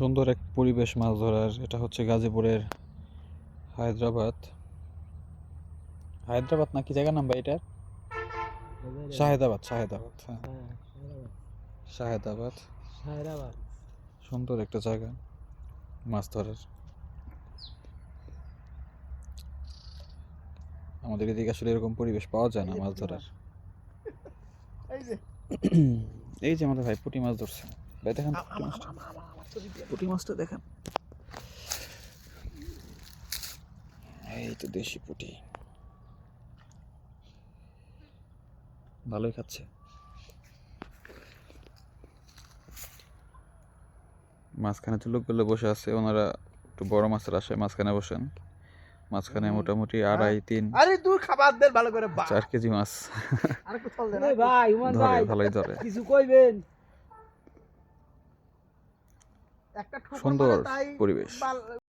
সুন্দর এক পরিবেশ মাছ ধরার। এটা হচ্ছে গাজীপুরের হায়দ্রাবাদ। হায়দ্রাবাদ না কি জায়গার নাম ভাই এটার? শাহেদাবাদ, শাহেদাবাদ, হ্যাঁ, শাহেদাবাদ। সুন্দর একটা জায়গা মাছ ধরার। আমাদের এদিকে আসলে এরকম পরিবেশ পাওয়া যায় না মাছ ধরার। এই যে আমাদের ভাই পুঁটি মাছ ধরছে। ভাই দেখেন পুঁটি মাছটা, পুঁটি মাছটা দেখেন। এই তো দেশি পুঁটি, ভালোই খাচ্ছে। মাঝখানে তো লোকগুলো বসে আছে, ওনারা একটু বড় মাছের আশায় মাঝখানে বসেন। মাঝখানে মোটামুটি 2.5-3 আরে দূর খাবার দেন ভালো করে 4 কেজি মাছ আরেকটু চল দেন ভাই উমান ধরে, ভাই ভালোই ধরে। কিছু কইবেন? একটা ঠোকর সুন্দর মারে তাই পরিবেশ।